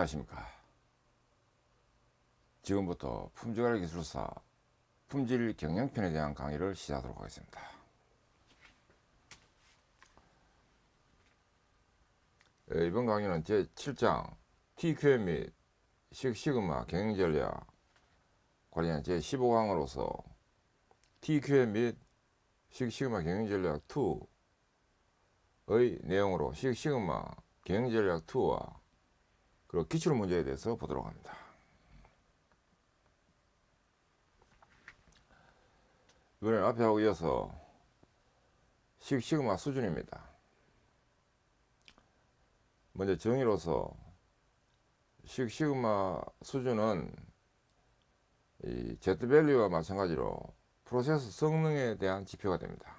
안녕하십니까. 지금부터 품질관리 기술사 품질 경영편에 대한 강의를 시작하도록 하겠습니다. 이번 강의는 제7장 TQM 및 식시그마 경영전략 관련 제15강으로서 TQM 및 식시그마 경영전략 2의 내용으로 식시그마 경영전략 2와 그리고 기출문제에 대해서 보도록 합니다. 이번엔 앞에하고 이어서 식시그마 수준입니다. 먼저 정의로서 식시그마 수준은 이 Z밸류와 마찬가지로 프로세스 성능에 대한 지표가 됩니다.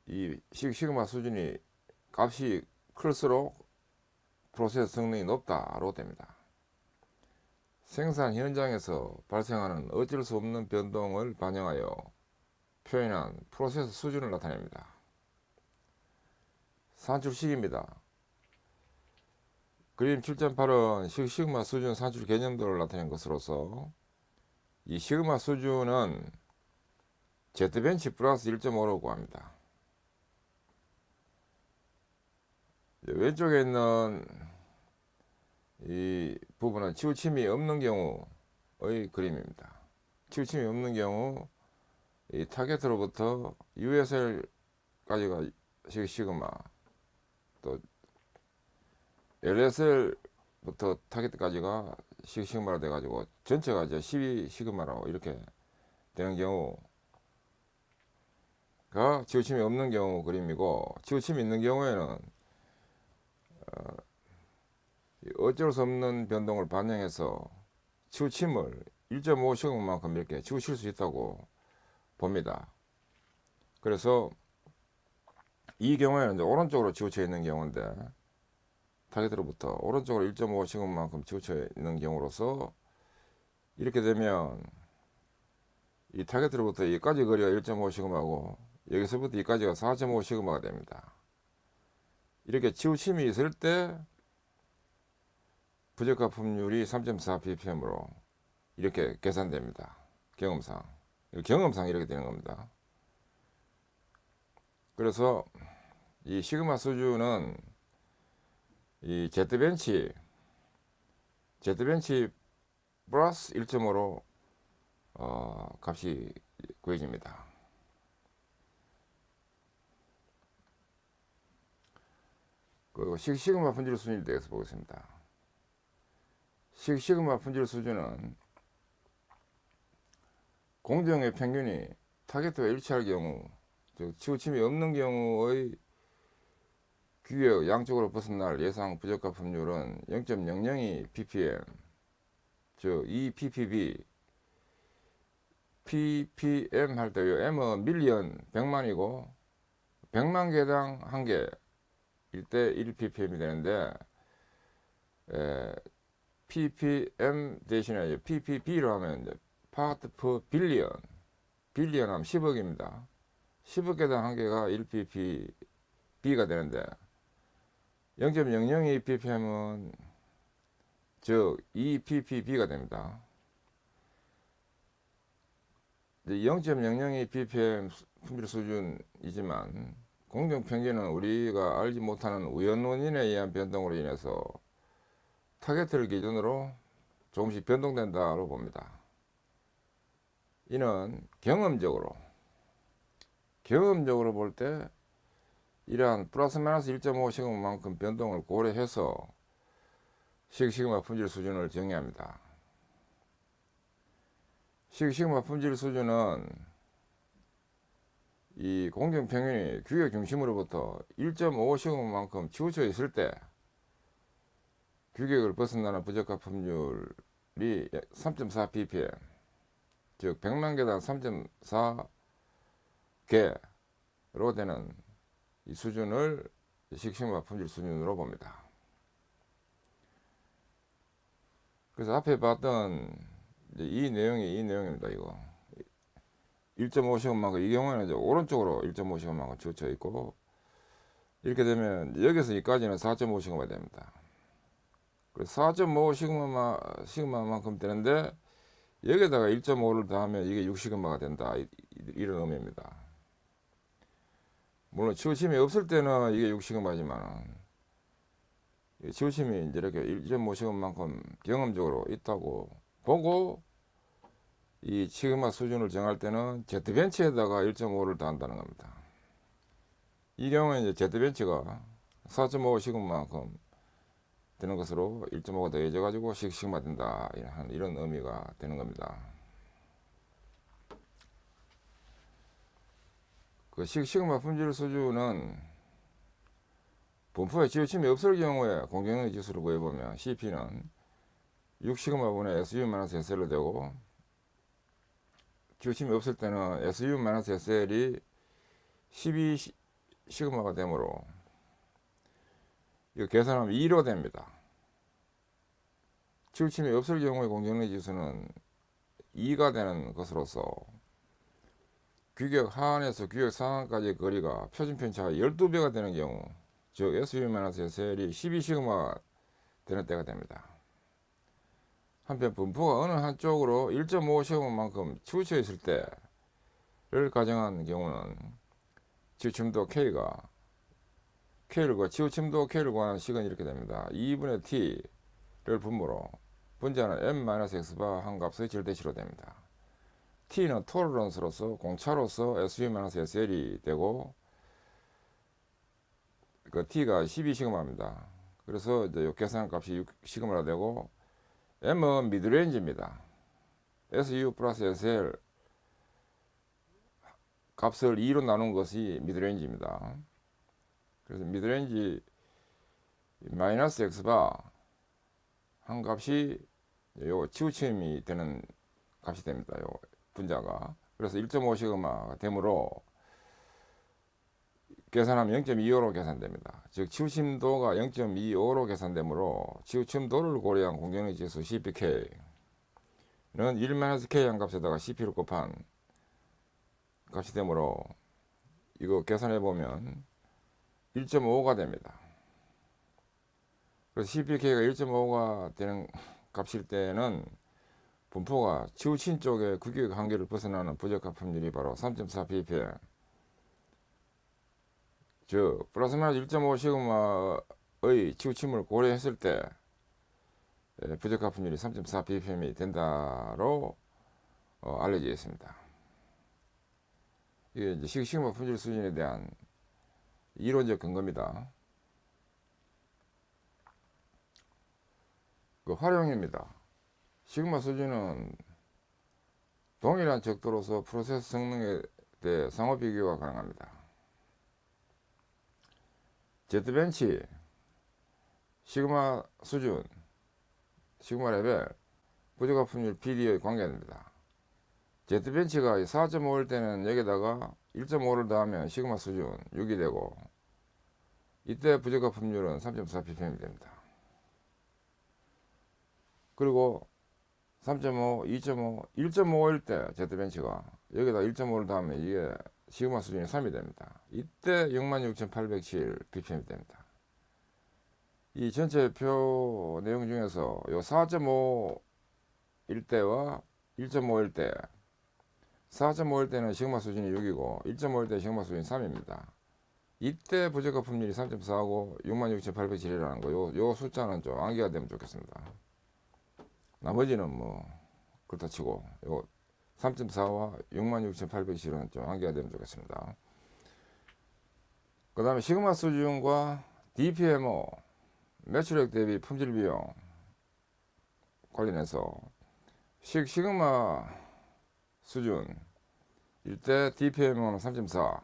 이 식시그마 수준이 값이 클수록 프로세스 성능이 높다로 됩니다. 생산 현장에서 발생하는 어쩔 수 없는 변동을 반영하여 표현한 프로세스 수준을 나타냅니다. 산출식입니다. 그림 7.8은 식시그마 수준 산출 개념도를 나타낸 것으로서 이 시그마 수준은 Z벤치 플러스 1.5로 구합니다. 왼쪽에 있는 이 부분은 치우침이 없는 경우의 그림입니다. 치우침이 없는 경우 이 타겟으로부터 USL까지가 시그마, 또 LSL부터 타겟까지가 시그마로 돼가지고 전체가 이제 12시그마로 이렇게 되는 경우가 치우침이 없는 경우 그림이고, 치우침이 있는 경우에는 어쩔 수 없는 변동을 반영해서 치우침을 1.5시그마만큼 이렇게 치우칠 수 있다고 봅니다. 그래서 이 경우에는 이제 오른쪽으로 치우쳐 있는 경우인데, 타겟으로부터 오른쪽으로 1.5시그마만큼 치우쳐 있는 경우로서 이렇게 되면 이 타겟으로부터 여기까지 거리가 1.5시그마고 여기서부터 여기까지가 4.5시그마가 됩니다. 이렇게 치우침이 있을 때 부적합품률이 3.4ppm으로 이렇게 계산됩니다. 경험상 이렇게 되는 겁니다. 그래서 이 시그마 수준은 이 Z벤치 플러스 1.5로 값이 구해집니다. 그리고 식시그마 품질 수준에 대해서 보겠습니다. 식시그마 품질 수준은 공정의 평균이 타겟과 일치할 경우, 즉 치우침이 없는 경우의 규격 양쪽으로 벗어날 예상 부적합품률은 0.002 ppm, 즉 2 ppm 할 때 m은 밀리언 100만이고 100만 개당 1개일 때 1ppm이 되는데, ppm 대신에 ppb로 하면 이제 part per billion 하면 10억입니다. 10억 개당 1개가 1ppb가 되는데 0.002 ppm은 즉 2ppb가 됩니다. 0.002 ppm 품질 수준이지만 공정평균은 우리가 알지 못하는 우연 원인에 의한 변동으로 인해서 타겟을 기준으로 조금씩 변동된다고 봅니다. 이는 경험적으로 볼 때 이러한 플러스 마이너스 1.5시그마만큼 변동을 고려해서 식시그마 품질 수준을 정의합니다. 식시그마 품질 수준은 이 공정평균이 규격 중심으로부터 1.5시그마만큼 치우쳐 있을 때 규격을 벗어나는 부적합품률이 3.4 ppm, 즉 100만 개당 3.4개로 되는 이 수준을 식시그마 품질 수준으로 봅니다. 그래서 앞에 봤던 이 내용입니다. 이거 1.5시간만큼, 이 경우에는 이제 오른쪽으로 1.5시간만큼 치우쳐 있고, 이렇게 되면 여기서 여기까지는 4.5 시그마 됩니다. 그래서 4.5 시그마만큼 되는데 여기다가 1.5를 더하면 이게 6 시그마가 된다. 이런 의미입니다. 물론 치우침이 없을 때는 이게 6 시그마지만 치우침이 이제 이렇게 1.5 시그마만큼 경험적으로 있다고 보고 이 시그마 수준을 정할 때는 Z벤치에다가 1.5를 더한다는 겁니다. 이 경우에 이제 Z벤치가 4.5 시그마만큼 되는 것으로 1.5가 더해져 가지고 시그마 된다 이런 의미가 되는 겁니다. 그 시그마 품질 수준은 분포에 치우침이 없을 경우에 공정능 지수를 구해보면 CP는 6시그마분의 SU-SL로 되고 치우침이 없을 때는 SU-SL이 12시그마가 되므로 이거 계산하면 2로 됩니다. 치우침이 없을 경우에 공정능 지수는 2가 되는 것으로서 규격 하한에서 규격 상한까지의 거리가 표준 편차가 12배가 되는 경우, 즉 SU-SL이 12시그마 되는 때가 됩니다. 한편 분포가 어느 한쪽으로 1.5시그마만큼 치우쳐 있을 때를 가정한 경우는 치우침도 K를 치우침도 K를 구하는 식은 이렇게 됩니다. 2분의 T를 분모로 분자는 M-X바 한 값의 절대치로 됩니다. T는 토러런스로서 공차로서 SU-SL이 되고 그 T가 12시그마입니다. 그래서 이제 이 계산 값이 6시그마가 되고 M은 미드레인지입니다. SU 플러스 SL 값을 2로 나눈 것이 미드레인지입니다. 그래서 미드레인지 마이너스 X바 한 값이 요 치우침이 되는 값이 됩니다. 요 분자가. 그래서 1.5시그마가 되므로 계산하면 0.25로 계산됩니다. 즉 치우침도가 0.25로 계산되므로 치우침도를 고려한 공정능 지수 CPK는 1-K 한 값에다가 CP를 곱한 값이 되므로 이거 계산해 보면 1.5가 됩니다. 그래서 CPK가 1.5가 되는 값일 때는 분포가 치우침 쪽의 규격 한계를 벗어나는 부적합함률이 바로 3.4 ppm, 즉 플러스 마이너스 1.5 시그마의 치우침을 고려했을 때 부적합함률이 3.4 ppm이 된다로 알려져 있습니다. 이게 이제 시그마 품질 수준에 대한 이론적 근거입니다. 그 활용입니다. 시그마 수준은 동일한 척도로서 프로세스 성능에 대해 상호 비교가 가능합니다. Z벤치 시그마 수준, 시그마 레벨, 부적합함률 PD의 관계입니다. Z벤치가 4.5일 때는 여기다가 1.5를 더하면 시그마 수준 6이 되고 이때 부적합함률은 3.4 ppm이 됩니다. 그리고 3.5, 2.5, 1.5일 때 Z벤치가 여기다 1.5를 더하면 이게 시그마 수준이 3이 됩니다. 이때 66,807 ppm이 됩니다. 이 전체 표 내용 중에서 요 4.5일 때와 1.5일 때 4.5일 때는 시그마 수준이 6이고 1.5일 때 시그마 수준이 3입니다. 이때 부적합함률이 3.4하고 66,807이라는 거 요 숫자는 좀 암기가 되면 좋겠습니다. 나머지는 뭐 그렇다 치고 요 3.4와 66,807은 좀 암기가 되면 좋겠습니다. 그 다음에 시그마 수준과 DPMO 매출액 대비 품질 비용 관련해서 시그마 수준 이때 DPM은 3.4,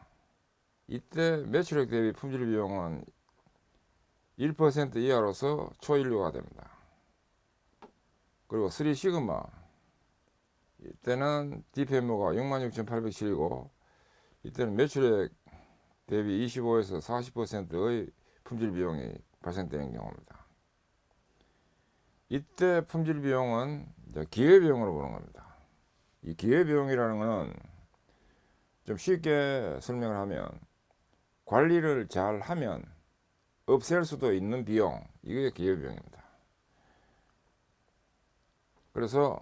이때 매출액 대비 품질 비용은 1% 이하로서 초일류가 됩니다. 그리고 3시그마 이때는 DPM가 66,807이고 이때는 매출액 대비 25에서 40%의 품질 비용이 발생되는 경우입니다. 이때 품질 비용은 기회비용으로 보는 겁니다. 이 기회비용이라는 것은 좀 쉽게 설명을 하면 관리를 잘 하면 없앨 수도 있는 비용, 이게 기회비용입니다. 그래서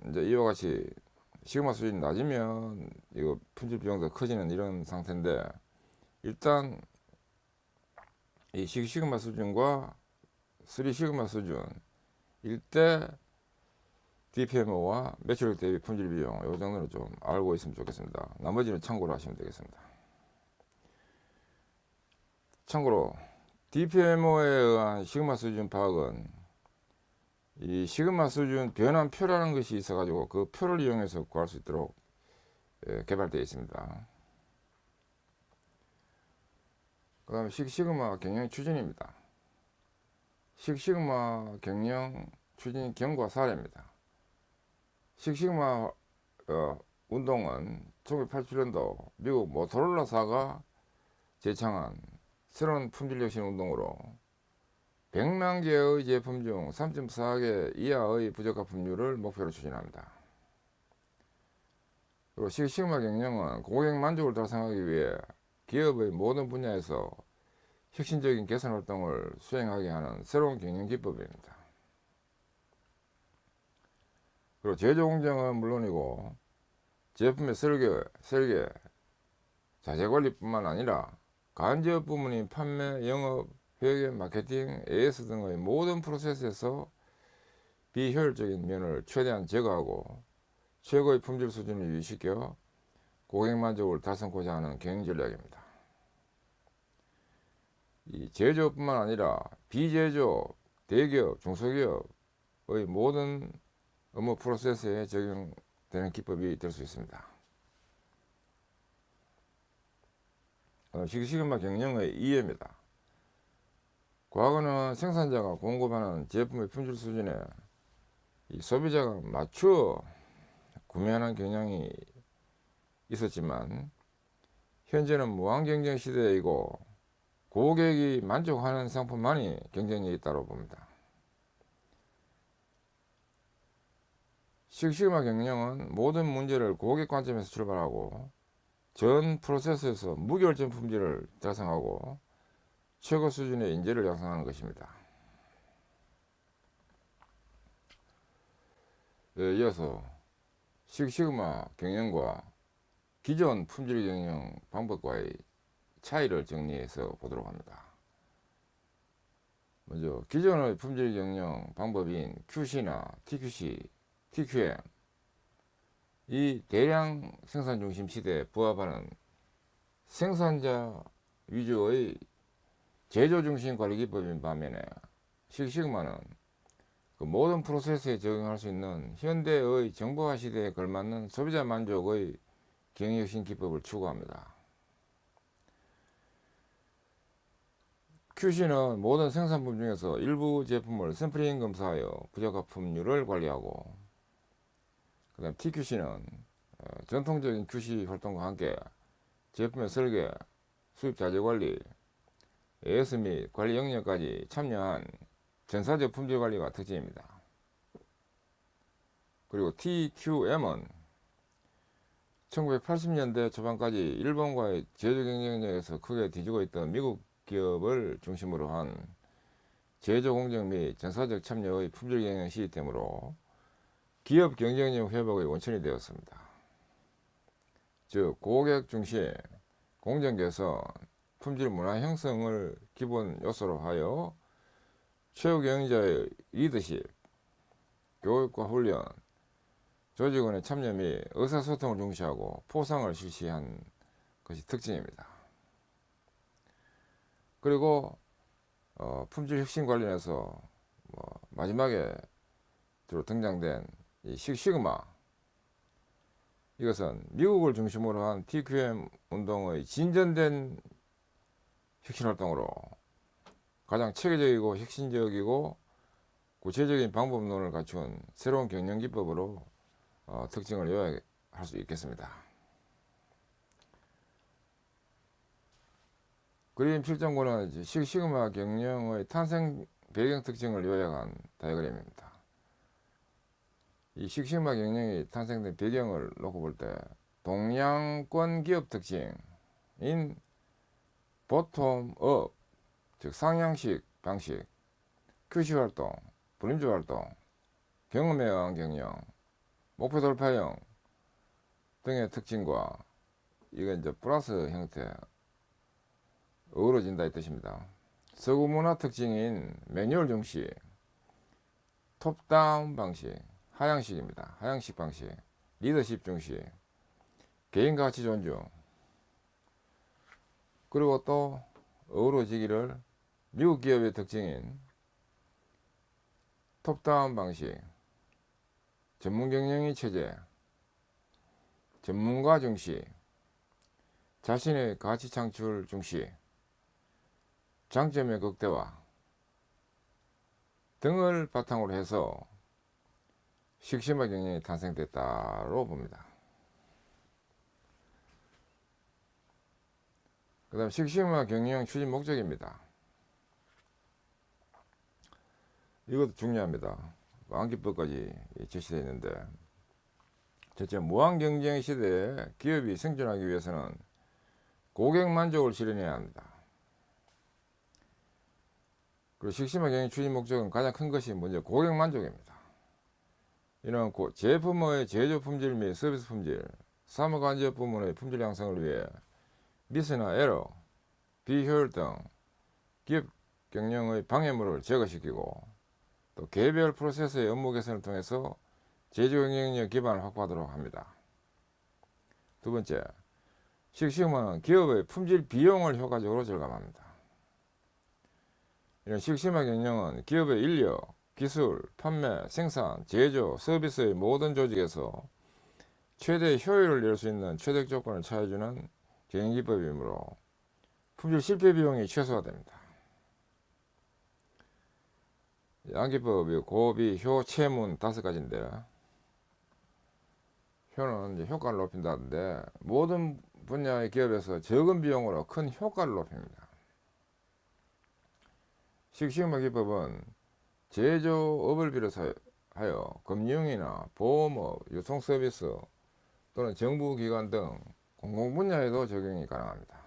이제 이와 같이 시그마 수준이 낮으면 이거 품질 비용도 커지는 이런 상태인데, 일단 이 시그마 수준과 3 시그마 수준 일대 DPMO와 매출액 대비 품질 비용, 이 정도는 좀 알고 있으면 좋겠습니다. 나머지는 참고로 하시면 되겠습니다. 참고로 DPMO에 의한 시그마 수준 파악은 이 시그마 수준 변환표라는 것이 있어 가지고 그 표를 이용해서 구할 수 있도록 개발되어 있습니다. 그 다음에 시그마 경영 추진입니다. 시그마 경영 추진 경과 사례입니다. 시그마 운동은 1987년도 미국 모토로라사가 제창한 새로운 품질 혁신 운동으로 100만 개의 제품 중 3.4개 이하의 부적합품률을 목표로 추진합니다. 그리고 시그마 경영은 고객 만족을 달성하기 위해 기업의 모든 분야에서 혁신적인 개선 활동을 수행하게 하는 새로운 경영 기법입니다. 그리고 제조 공정은 물론이고 제품의 설계, 자재 관리뿐만 아니라 간접 부문인 판매, 영업, 회계, 마케팅, AS 등의 모든 프로세스에서 비효율적인 면을 최대한 제거하고 최고의 품질 수준을 유지시켜 고객 만족을 달성하고자 하는 경영 전략입니다. 이 제조뿐만 아니라 비제조, 대기업, 중소기업의 모든 업무 프로세스에 적용되는 기법이 될 수 있습니다. 시그마 경영의 이해입니다. 과거는 생산자가 공급하는 제품의 품질 수준에 이 소비자가 맞추어 구매하는 경향이 있었지만, 현재는 무한 경쟁 시대이고 고객이 만족하는 상품만이 경쟁력이 있다고 봅니다. 시그마 경영은 모든 문제를 고객 관점에서 출발하고 전 프로세스에서 무결점 품질을 달성하고 최고 수준의 인재를 양성하는 것입니다. 이어서 시그마 경영과 기존 품질 경영 방법과의 차이를 정리해서 보도록 합니다. 먼저 기존의 품질 경영 방법인 QC나 TQC, TQM, 이 대량 생산 중심 시대에 부합하는 생산자 위주의 제조 중심 관리 기법인 반면에 시그마는 그 모든 프로세스에 적용할 수 있는 현대의 정보화 시대에 걸맞는 소비자 만족의 경영혁신 기법을 추구합니다. QC는 모든 생산품 중에서 일부 제품을 샘플링 검사하여 부적합품률을 관리하고, 그 다음 TQC는 전통적인 QC 활동과 함께 제품의 설계, 수입 자재 관리, AS 및 관리 영역까지 참여한 전사적 품질 관리가 특징입니다. 그리고 TQM은 1980년대 초반까지 일본과의 제조 경쟁력에서 크게 뒤지고 있던 미국 기업을 중심으로 한 제조 공정 및 전사적 참여의 품질 경영 시스템으로 기업 경쟁력 회복의 원천이 되었습니다. 즉 고객 중심, 공정 개선, 품질 문화 형성을 기본 요소로 하여 최고 경영자의 리더십, 교육과 훈련, 조직원의 참여 및 의사소통을 중시하고 포상을 실시한 것이 특징입니다. 그리고 품질 혁신 관련해서 마지막에 주로 등장된 이 시그마, 이것은 미국을 중심으로 한 TQM 운동의 진전된 혁신 활동으로 가장 체계적이고 혁신적이고 구체적인 방법론을 갖춘 새로운 경영 기법으로 특징을 요약할 수 있겠습니다. 그림 7.9는 시그마 경영의 탄생 배경 특징을 요약한 다이어그램입니다. 이 시그마 경영이 탄생된 배경을 놓고 볼 때 동양권 기업 특징, bottom-up, 즉 상향식 방식, QC 활동, 불임주 활동, 경험에 의한 경영, 목표 돌파형 등의 특징과 이건 이제 플러스 형태 어우러진다 이 뜻입니다. 서구 문화 특징인 매뉴얼 중시, 톱다운 방식, 하향식입니다. 하향식 방식, 리더십 중시, 개인 가치 존중, 그리고 또 어우러지기를 미국 기업의 특징인 톱다운 방식, 전문 경영의 체제, 전문가 중시, 자신의 가치 창출 중시, 장점의 극대화 등을 바탕으로 해서 식스시그마 경영이 탄생됐다고 봅니다. 그 다음 식스시그마 경영 추진 목적입니다. 이것도 중요합니다. 암기법까지 제시되어 있는데, 첫째, 무한 경쟁 시대에 기업이 생존하기 위해서는 고객 만족을 실현해야 합니다. 그리고 식스시그마 경영 추진 목적은 가장 큰 것이 먼저 고객 만족입니다. 이는 제품의 제조 품질 및 서비스 품질, 사무관제 부문의 품질 향상을 위해 미스나 에러, 비효율 등 기업 경영의 방해물을 제거시키고, 또 개별 프로세스의 업무 개선을 통해서 제조 경영력 기반을 확보하도록 합니다. 두 번째, 식스시그마는 기업의 품질 비용을 효과적으로 절감합니다. 이런 식스시그마 경영은 기업의 인력, 기술, 판매, 생산, 제조, 서비스의 모든 조직에서 최대 효율을 낼 수 있는 최적 조건을 찾아주는 경영기법이므로 품질 실패 비용이 최소화됩니다. 암기법이 고비, 효, 체문 5가지인데, 효는 이제 효과를 높인다는데 모든 분야의 기업에서 적은 비용으로 큰 효과를 높입니다. 식스시그마 기법은 제조업을 비롯하여 금융이나 보험업, 유통서비스 또는 정부기관 등 공공분야에도 적용이 가능합니다.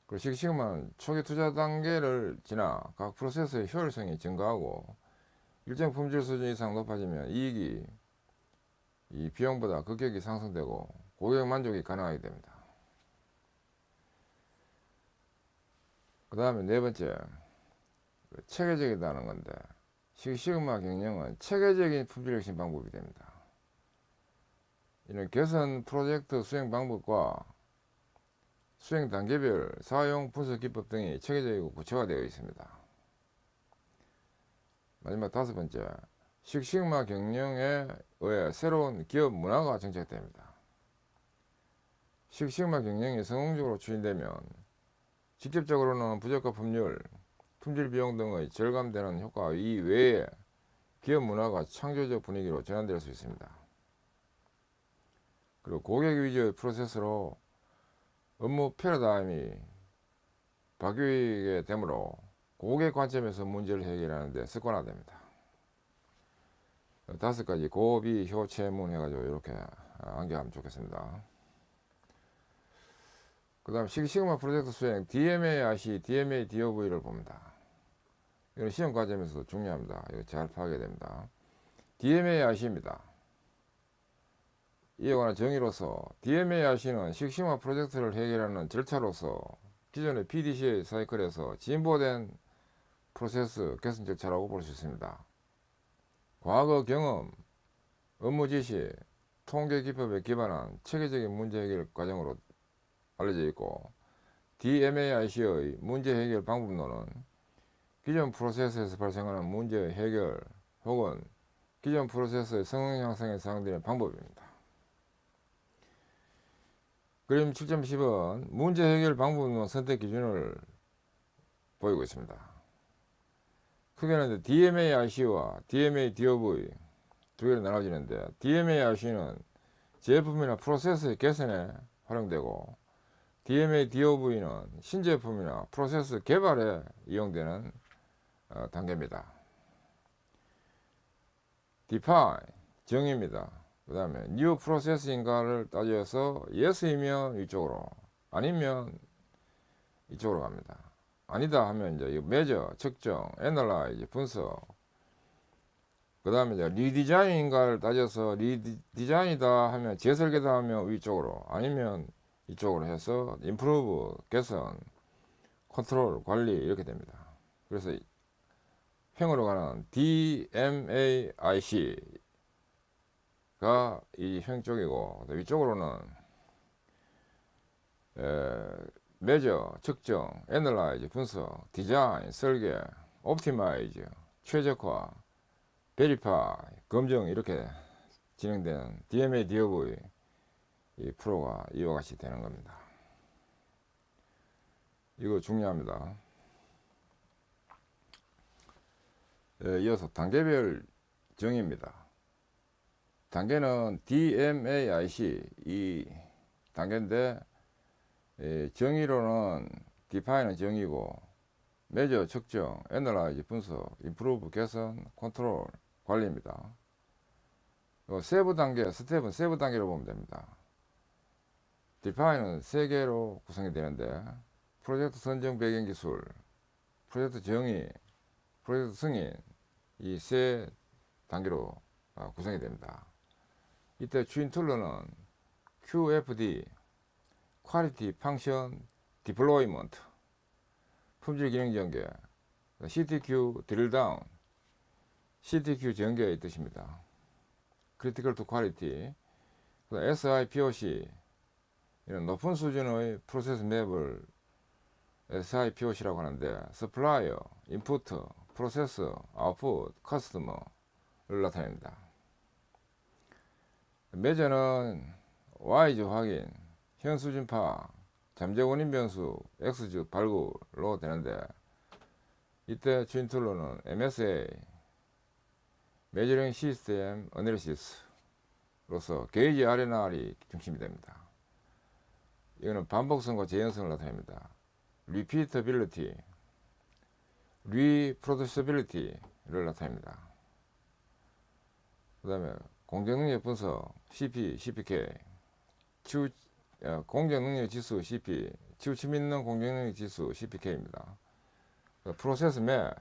그리고 식스시그마는 초기 투자 단계를 지나 각 프로세스의 효율성이 증가하고 일정 품질 수준 이상 높아지면 이익이 이 비용보다 급격히 상승되고 고객 만족이 가능하게 됩니다. 그 다음에 네 번째, 체계적이다는 건데, 식스시그마 경영은 체계적인 품질 혁신 방법이 됩니다. 이는 개선 프로젝트 수행 방법과 수행 단계별 사용 분석 기법 등이 체계적이고 구체화되어 있습니다. 마지막 5번째, 식스시그마 경영에 의해 새로운 기업 문화가 정착됩니다. 식스시그마 경영이 성공적으로 추진되면 직접적으로는 부적합 품질, 품질 비용 등의 절감되는 효과 이외에 기업 문화가 창조적 분위기로 전환될 수 있습니다. 그리고 고객 위주의 프로세스로 업무 패러다임이 바뀌게 되므로 고객 관점에서 문제를 해결하는 데 습관화됩니다. 5가지 고비, 효, 체문 해가지고 이렇게 암기하면 좋겠습니다. 그 다음 식스시그마 프로젝트 수행 DMA RC, DMA DOV를 봅니다. 이건 시험 과정에서 중요합니다. 이거 잘 파악해야 됩니다. DMA RC입니다. 이에 관한 정의로서 DMA RC는 식스시그마 프로젝트를 해결하는 절차로서 기존의 PDCA 사이클에서 진보된 프로세스 개선 절차라고 볼 수 있습니다. 과거 경험, 업무 지시, 통계 기법에 기반한 체계적인 문제 해결 과정으로 알려져 있고, DMAIC의 문제 해결 방법론은 기존 프로세스에서 발생하는 문제 해결 혹은 기존 프로세스의 성능 향상에 사용되는 방법입니다. 그림 7.10은 문제 해결 방법론 선택 기준을 보이고 있습니다. 크게는 DMAIC와 DMADOV 두 개로 나눠지는데, DMAIC는 제품이나 프로세스의 개선에 활용되고, DMADOV는 신제품이나 프로세스 개발에 이용되는 단계입니다. Define, 정의입니다. 그 다음에 new process인가를 따져서 yes이면 이쪽으로, 아니면 이쪽으로 갑니다. 아니다 하면 이제 measure, 측정, analyze, 분석. 그 다음에 이제 리디자인인가를 따져서 리디자인이다 하면 재설계다 하면 위쪽으로, 아니면 이쪽으로 해서 improve, 개선, 컨트롤, 관리 이렇게 됩니다. 그래서 횡으로 가는 DMAIC가 이 횡 쪽이고, 위쪽으로는 measure, 측정, analyze, 분석, 디자인, 설계, optimize, 최적화, verify, 검증 이렇게 진행되는 DMA, DOV 이 프로가 이와 같이 되는 겁니다. 이거 중요합니다. 이어서 단계별 정의입니다. 단계는 DMAIC 이 단계인데, 정의로는 define은 정의고, measure 측정, analyze 분석, improve 개선, control 관리입니다. 세부 단계, 스텝은 세부 단계로 보면 됩니다. define은 3개로 구성이 되는데, 프로젝트 선정 배경 기술, 프로젝트 정의, 프로젝트 승인 이 세 단계로 구성이 됩니다. 이때 주인 툴러는 QFD, Quality Function Deployment, 품질 기능 전개, CTQ Drill Down, CTQ 전개의 뜻입니다. Critical to Quality, SIPOC, 이런 높은 수준의 프로세스 맵을 SIPOC라고 하는데, Supplier, Input, Processor, Output, Customer를 나타냅니다. 메저는 Y즈 확인, 현 수준 파악, 잠재 원인 변수, X즈 발굴로 되는데, 이때 주인 툴로는 MSA, Measuring System Analysis로서 게이지 R&R이 중심이 됩니다. 이거는 반복성과 재현성을 나타냅니다. Repeatability, Reproducibility를 나타냅니다. 그 다음에 공정능력 분석 CP, CPK, 공정능력 지수 CP, 치우침 있는 공정능력 지수 CPK입니다. 프로세스 맵,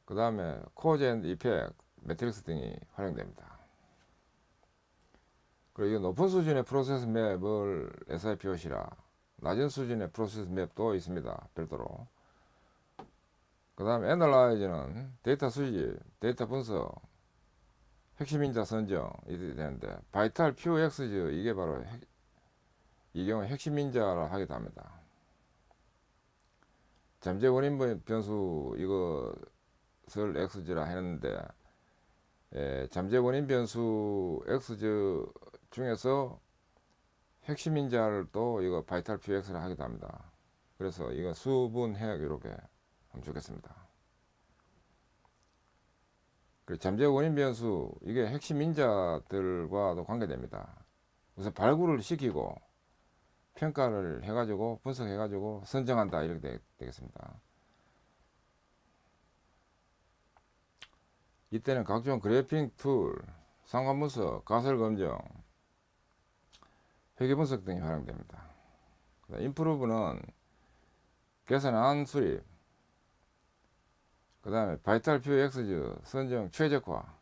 그 다음에 코즈 앤 이펙트, 매트릭스 등이 활용됩니다. 그리고 높은 수준의 프로세스 맵을 SIPOC라, 낮은 수준의 프로세스 맵도 있습니다. 별도로. 그 다음에 애널라이즈는 데이터 수집, 데이터 분석, 핵심 인자 선정 이렇게 되는데, 바이탈 POX즈 이게 바로 이 경우 핵심 인자라 하기도 합니다. 잠재 원인 변수 이것을 XZ라 했는데, 잠재 원인 변수 XZ 중에서 핵심 인자를 또 이거 바이탈 POX라 하기도 합니다. 그래서 이거 수분 해역 이렇게 하면 좋겠습니다. 잠재 원인 변수 이게 핵심 인자들과도 관계됩니다. 우선 발굴을 시키고 평가를 해가지고 분석해가지고 선정한다 이렇게 되겠습니다. 이때는 각종 그래핑 툴, 상관 분석, 가설 검증, 회계 분석 등이 활용됩니다. 임프루브는 개선안 수립, 그 다음에 바이탈 POX즈 선정 최적화,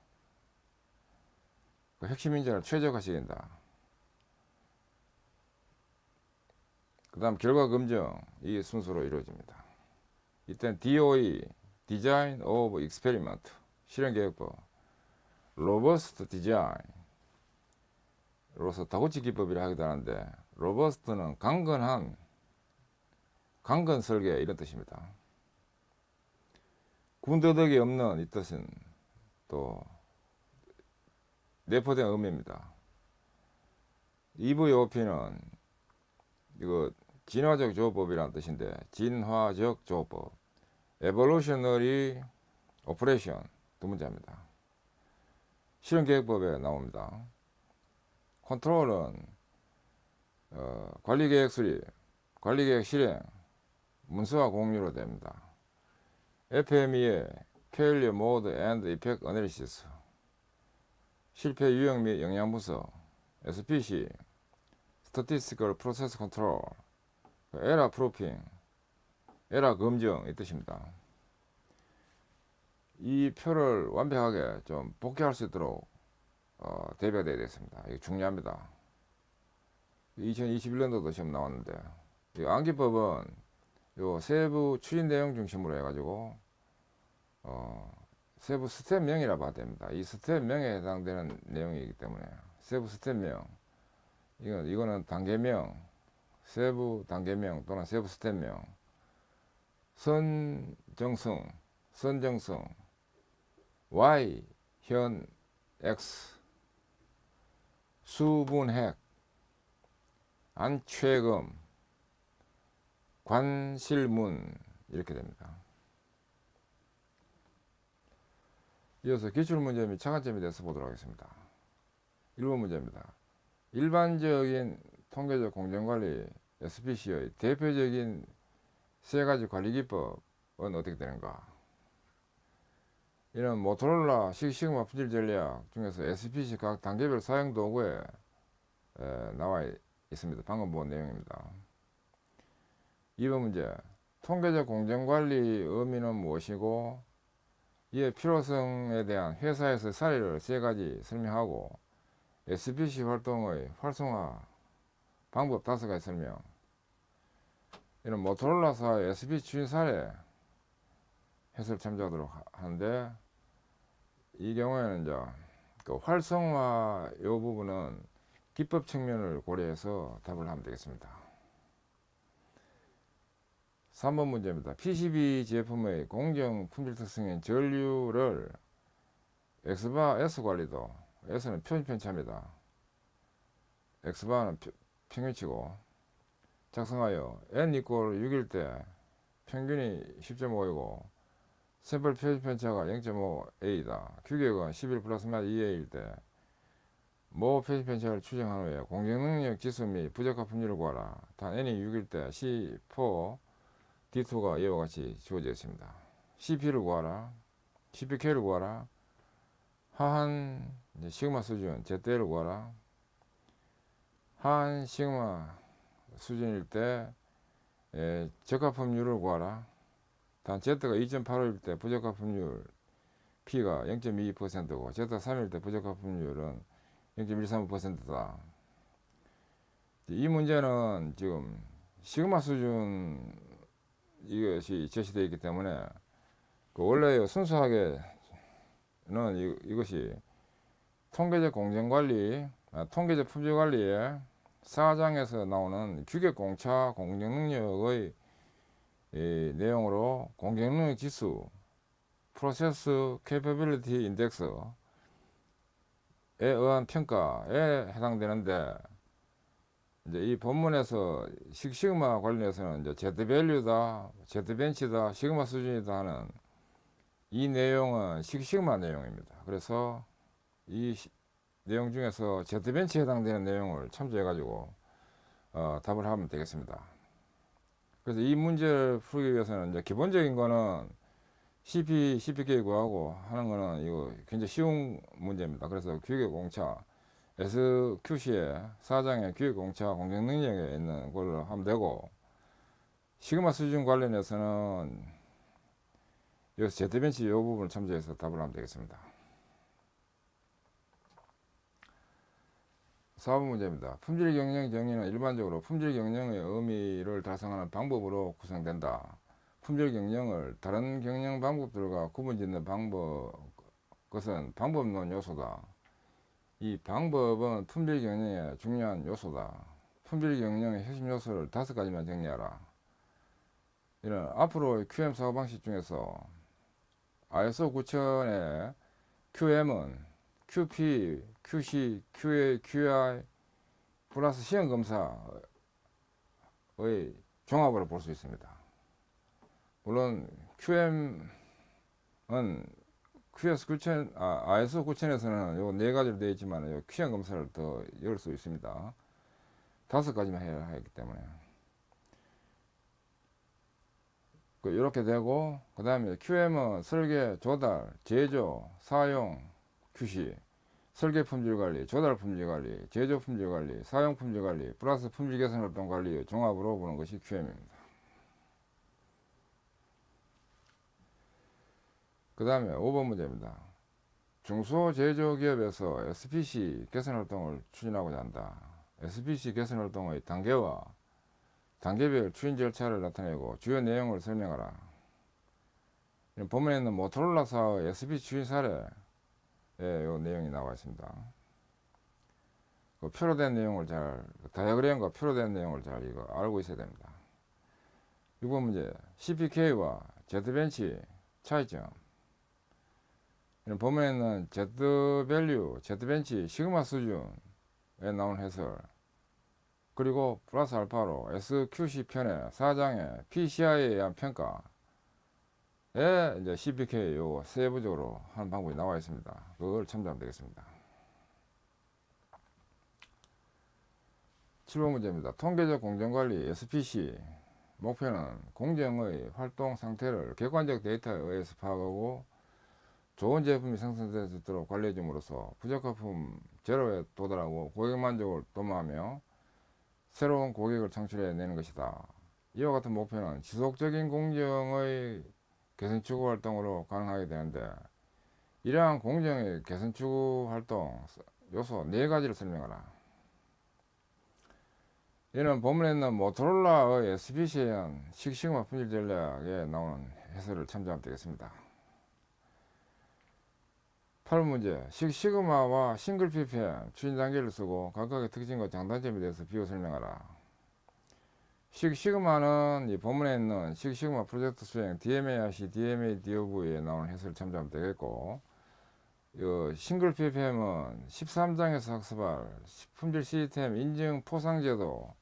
핵심 인자를 최적화시킨다. 그 다음 결과 검증 이 순서로 이루어집니다. 이땐 DOE, Design of Experiment, 실행계획법, Robust Design로서 다구치 기법이라 하기도 하는데, Robust는 강건한, 강건 설계 이런 뜻입니다. 군더더기 없는 이 뜻은 또 내포된 의미입니다. EVOP는 이거 진화적 조업법이라는 뜻인데, 진화적 조업법, Evolutionary Operation 두 문자입니다. 실행계획법에 나옵니다. 컨트롤은 관리계획 수립, 관리계획 실행, 문서화 공유로 됩니다. FMEA, Failure Mode and Effect Analysis, 실패 유형 및 영향 분석, SPC, Statistical Process Control, 에러 프로핑, 에러 검증 이 뜻입니다. 이 표를 완벽하게 좀 복귀할 수 있도록 대비가 되어야 되겠습니다. 이게 중요합니다. 2021년도도 시험 나왔는데 이 암기법은 요 세부 추진 내용 중심으로 해가지고 세부 스텝명이라 봐야 됩니다. 이 스텝명에 해당되는 내용이기 때문에 세부 스텝명 이거는 단계명, 세부 단계명 또는 세부 스텝명, 선정성, Y, 현, X, 수분핵, 안최금, 관실문 이렇게 됩니다. 이어서 기출문제 및 차관점에 대해서 보도록 하겠습니다. 1번 문제입니다. 일반적인 통계적 공정관리 SPC의 대표적인 세 가지 관리 기법은 어떻게 되는가? 이는 모토로라 식시그마 품질 전략 중에서 SPC 각 단계별 사용 도구에 나와 있습니다. 방금 본 내용입니다. 2번 문제. 통계적 공정관리 의미는 무엇이고 이의 필요성에 대한 회사에서 사례를 세 가지 설명하고 SPC 활동의 활성화 방법 5가지 설명. 이는 모토로라사의 SPC 추진 사례 해설 참조하도록 하는데 이 경우에는 이제 그 활성화 이 부분은 기법 측면을 고려해서 답을 하면 되겠습니다. 3번 문제입니다. PCB 제품의 공정 품질 특성인 전류를 X바 S 관리도, S는 편차입니다. X바는 평균치고 작성하여 N 이꼴 6일 때 평균이 10.5이고 샘플 표시편차가 0.5A다. 규격은 11 플러스 마이너스 2A일 때 모 표시편차를 추정한 후에 공정능력 지수 및 부적합 품질을 구하라. 단 N이 6일 때 C4 D2가 이와 같이 주어져 있습니다. CP를 구하라. CPK를 구하라. 하한 시그마 수준 ZL을 구하라. 하한 시그마 수준일 때 적합품률을 구하라. 단 Z가 2.85일 때 부적합품률 P가 0.22%고 Z3일 때 부적합품률은 0.13%다. 이 문제는 지금 시그마 수준 이것이 제시되어 있기 때문에 원래 순수하게는 이것이 통계적 공정관리, 통계적 품질관리의 4장에서 나오는 규격공차 공정능력의 내용으로 공정능력 지수, 프로세스 캐퍼빌리티 인덱스에 의한 평가에 해당되는데 이제 이 본문에서 식시그마 관련해서는 이제 Z밸류다, Z벤치다, 시그마 수준이다 하는 이 내용은 식시그마 내용입니다. 그래서 이 내용 중에서 Z벤치에 해당되는 내용을 참조해 가지고 답을 하면 되겠습니다. 그래서 이 문제를 풀기 위해서는 이제 기본적인 거는 CPK 구하고 하는 거는 이거 굉장히 쉬운 문제입니다. 그래서 규격공차 SQC의 4장의 규격공차 공정능력에 있는 걸로 하면 되고 시그마 수준 관련해서는 여기서 Z벤치 이 부분을 참조해서 답을 하면 되겠습니다. 4번 문제입니다. 품질 경영 정의는 일반적으로 품질 경영의 의미를 달성하는 방법으로 구성된다. 품질 경영을 다른 경영 방법들과 구분짓는 것은 방법론 요소다. 이 방법은 품질 경영의 중요한 요소다. 품질 경영의 핵심 요소를 5가지만 정리하라. 이런 앞으로 QM 사고방식 중에서 ISO 9000의 QM은 QP, QC, QA, QI 플러스 시험검사의 종합으로 볼 수 있습니다. 물론 QM은 ISO 9000에서는 요 4가지로 되어 있지만 요 시험검사를 더 열 수 있습니다. 5가지만 해야 하기 때문에 이렇게 되고 그 다음에 QM은 설계, 조달, 제조, 사용, QC 설계 품질 관리, 조달 품질 관리, 제조 품질 관리, 사용 품질 관리, 플러스 품질 개선 활동 관리의 종합으로 보는 것이 QM입니다. 그 다음에 5번 문제입니다. 중소제조기업에서 SPC 개선 활동을 추진하고자 한다. SPC 개선 활동의 단계와 단계별 추진 절차를 나타내고 주요 내용을 설명하라. 본문에 있는 모토로라사의 SPC 추진 사례에 이 내용이 나와 있습니다. 그 표로된 내용을 다이어그램과 표로된 내용을 잘 이거 알고 있어야 됩니다. 6번 문제, CPK와 Z벤치 차이점. 본문에는 Z밸류, Z벤치, 시그마 수준에 나온 해설, 그리고 플러스 알파로 SQC 편의 4장의 PCI에 의한 평가에 이제 CPK 요 세부적으로 하는 방법이 나와 있습니다. 그걸 참조하면 되겠습니다. 7번 문제입니다. 통계적 공정관리 SPC 목표는 공정의 활동 상태를 객관적 데이터에 의해서 파악하고 좋은 제품이 생산될 수 있도록 관리해 줌으로써 부적합품 제로에 도달하고 고객 만족을 도모하며 새로운 고객을 창출해 내는 것이다. 이와 같은 목표는 지속적인 공정의 개선 추구 활동으로 가능하게 되는데, 이러한 공정의 개선 추구 활동 요소 4가지를 설명하라. 이는 본문에 있는 모토로라의 SPC에 의한 식시그마 품질 전략에 나오는 해설을 참조하면 되겠습니다. 8번 문제, 식시그마와 싱글 PPM 추진 단계를 쓰고 각각의 특징과 장단점에 대해서 비교 설명하라. 식시그마는 이 본문에 있는 식시그마 프로젝트 수행 DMA-RC, DMA-DOV에 나오는 해설을 참조하면 되겠고, 싱글 PPM은 13장에서 학습할 품질 시스템 인증 포상제도에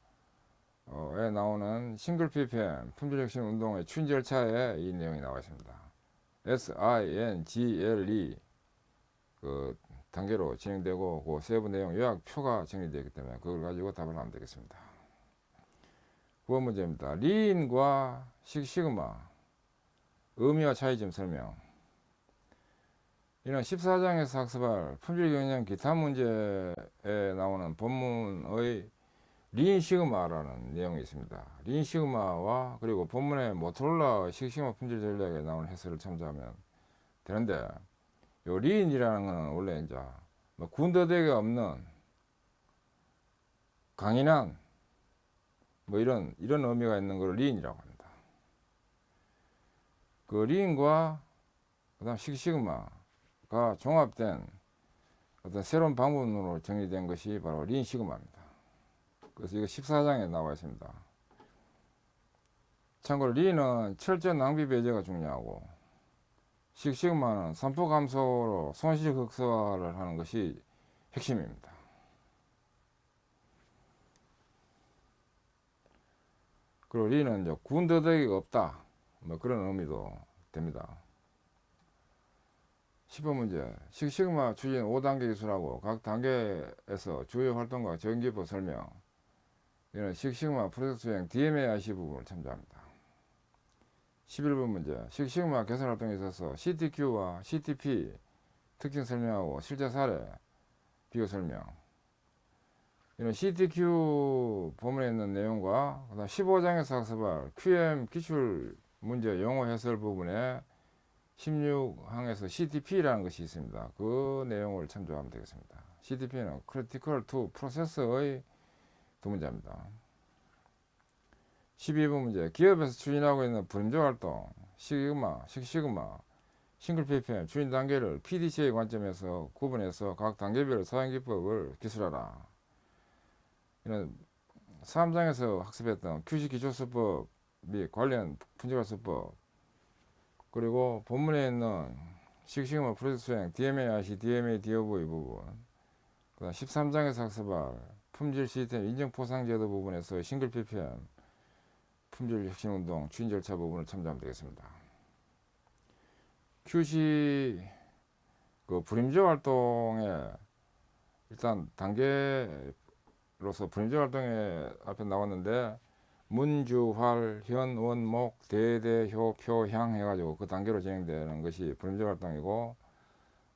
나오는 싱글 PPM 품질 혁신 운동의 추진 절차에 이 내용이 나와 있습니다. SINGLE 그 단계로 진행되고, 그 세부 내용 요약표가 정리되어 있기 때문에 그걸 가지고 답을 하면 되겠습니다. 9번 문제입니다. 리인과 식시그마 의미와 차이점 설명. 이는 14장에서 학습할 품질 경영 기타 문제에 나오는 본문의 리인 시그마라는 내용이 있습니다. 리인 시그마와 그리고 본문의 모토로라 식시그마 품질 전략에 나오는 해설을 참조하면 되는데, 요 리인이라는 것은 원래 이제 군더더기가 없는 강인한 이런 의미가 있는 걸 리인이라고 합니다. 그 리인과 그다음 식시그마가 종합된 어떤 새로운 방법으로 정리된 것이 바로 리인 시그마입니다. 그래서 이거 14장에 나와 있습니다. 참고로 리인은 철저 낭비 배제가 중요하고, 식시그마는 산포 감소로 손실 극소화를 하는 것이 핵심입니다. 그리고 리는 이제 군더더기가 없다, 그런 의미도 됩니다. 10번 문제, 식시그마 추진 5단계 기술하고 각 단계에서 주요 활동과 전기법 설명. 이는 식시그마 프로젝트 수행 DMA-RC 부분을 참조합니다. 11번 문제, 식시그마 개선 활동에 있어서 CTQ와 CTP 특징 설명하고 실제 사례 비교 설명. 이는 CTQ 본문에 있는 내용과 그다음 15장에서 학습할 QM 기출 문제 용어 해설 부분에 16항에서 CTP라는 것이 있습니다. 그 내용을 참조하면 되겠습니다. CTP는 Critical to Process의 두 문제입니다. 12번 문제, 기업에서 추진하고 있는 브림조 활동, 식시그마, 싱글 PPM 추진 단계를 PDCA 관점에서 구분해서 각 단계별 사용 기법을 기술하라. 이는 3장에서 학습했던 QC 기초수법 및 관련 분석할 수법, 그리고 본문에 있는 식시그마 프로젝트 수행 DMA-RC, DMA-DOV 부분, 그다음 13장에서 학습할 품질 시스템 인증 포상 제도 부분에서 싱글 PPM 품질 혁신 운동 추진 절차 부분을 참조하면 되겠습니다. QC 그 브림조 활동에 일단 단계로서 브림조 활동에 앞에 나왔는데, 문, 활, 현, 원, 목, 대, 효, 표, 향 해가지고 그 단계로 진행되는 것이 브림조 활동이고,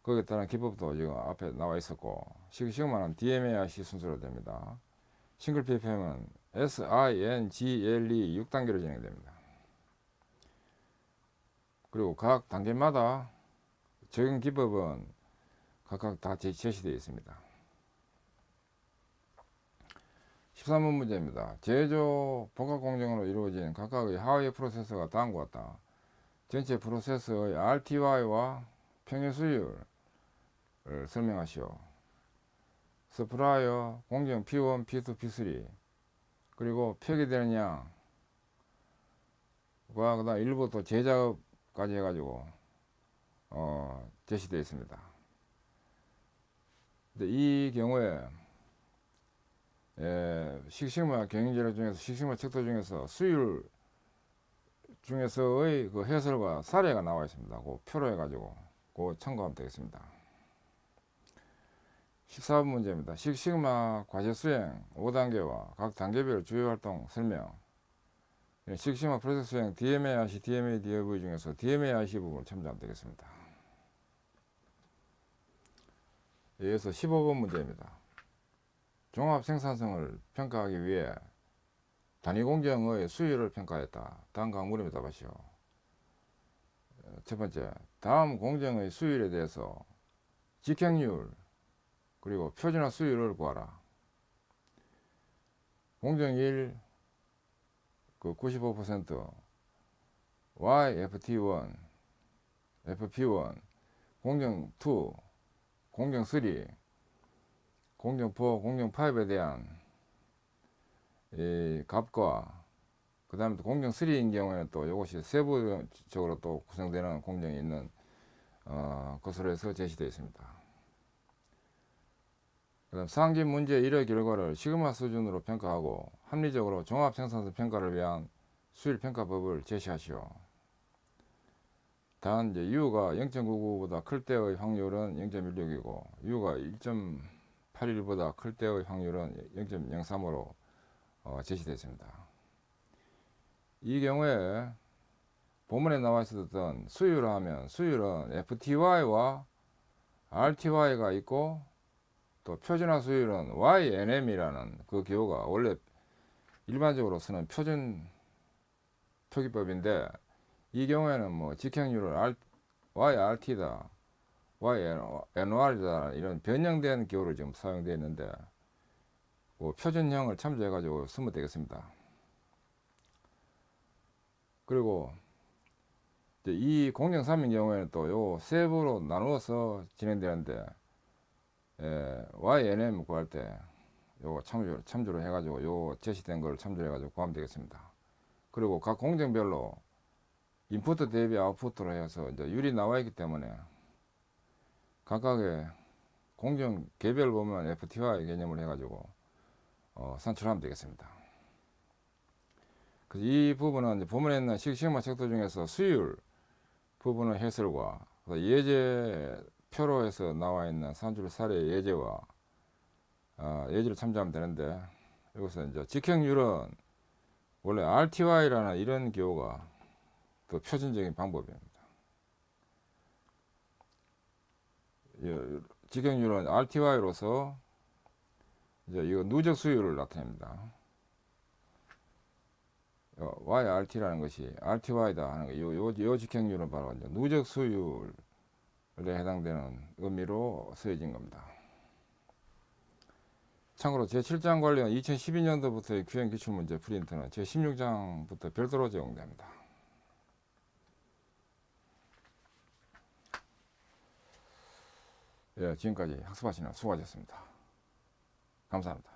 거기에 따른 기법도 지금 앞에 나와 있었고, 시그마는 DMAIC 순서로 됩니다. 싱글 PPM은 SINGLE 6단계로 진행됩니다. 그리고 각 단계마다 적용 기법은 각각 다 제시되어 있습니다. 13번 문제입니다. 제조 복합 공정으로 이루어진 각각의 하위 프로세서가 다음과 같다. 전체 프로세서의 RTY와 평균 수율을 설명하시오. 서프라이어, 공정 P1, P2, P3, 그리고 표기되는 양과 그다음 일부 또 제작업까지 해가지고 제시되어 있습니다. 근데 이 경우에 식식마 경영재료 중에서 식식마 척도 중에서 수율 중에서의 그 해설과 사례가 나와 있습니다. 그 표로 해가지고 그 참고하면 되겠습니다. 14번 문제입니다. 식식마 과제 수행 5단계와 각 단계별 주요 활동 설명. 식식마 프로젝트 수행 DMAIC, DMA, DOV 중에서 DMAIC 부분을 참조하면 되겠습니다. 이어서 15번 문제입니다. 종합 생산성을 평가하기 위해 단위 공정의 수율을 평가했다. 다음 강물에 답하시오. 첫 번째, 다음 공정의 수율에 대해서 직행률 그리고 표준화 수율을 구하라. 공정 1 95%, YFT1, FP1, 공정 2, 공정 3, 공정 4, 공정 5에 대한 이 값과 그 다음에 공정 3인 경우에는 또 이것이 세부적으로 또 구성되는 공정이 있는 것으로 해서 제시되어 있습니다. 그 다음 상기 문제 1의 결과를 시그마 수준으로 평가하고 합리적으로 종합 생산성 평가를 위한 수율 평가법을 제시하시오. 단 이제 U가 0.99보다 클 때의 확률은 0.16이고 U가 1.81보다 클 때의 확률은 0.03으로 제시되어 있습니다. 이 경우에 본문에 나와 있었던 수율을 하면 수율은 FTY와 RTY가 있고 또 표준화 수율은 YNM이라는 그 기호가 원래 일반적으로 쓰는 표준 표기법인데 이 경우에는 뭐 직행률을 YRT다, YNR이다 이런 변형된 기호를 지금 사용되어 있는데 그 표준형을 참조해 가지고 쓰면 되겠습니다. 그리고 이 공정 3인 경우에는 또 요 세부로 나누어서 진행되는데 YNM 구할 때 요거 참조를 해가지고 요 제시된 걸 참조해 가지고 구하면 되겠습니다. 그리고 각 공정별로 인풋 대비 아웃풋으로 해서 이제 율이 나와 있기 때문에 각각의 공정 개별 보면 FTY 개념을 해가지고 산출하면 되겠습니다. 그래서 이 부분은 이제 본문에 있는 시그마 척도 중에서 수율 부분의 해설과 예제 표로에서 나와 있는 산출 사례 예제와 예제를 참조하면 되는데 여기서 이제 직행률은 원래 RTY라는 이런 기호가 더 표준적인 방법입니다. 직행률은 RTY로서 이제 이거 누적 수율을 나타냅니다. YRT라는 것이 RTY다 하는 거, 요 직행률은 바로 이제 누적 수율에 해당되는 의미로 쓰여진 겁니다. 참고로 제7장 관련 2012년도부터의 규행 기출문제 프린트는 제16장부터 별도로 제공됩니다. 지금까지 학습하시느라 수고하셨습니다. 감사합니다.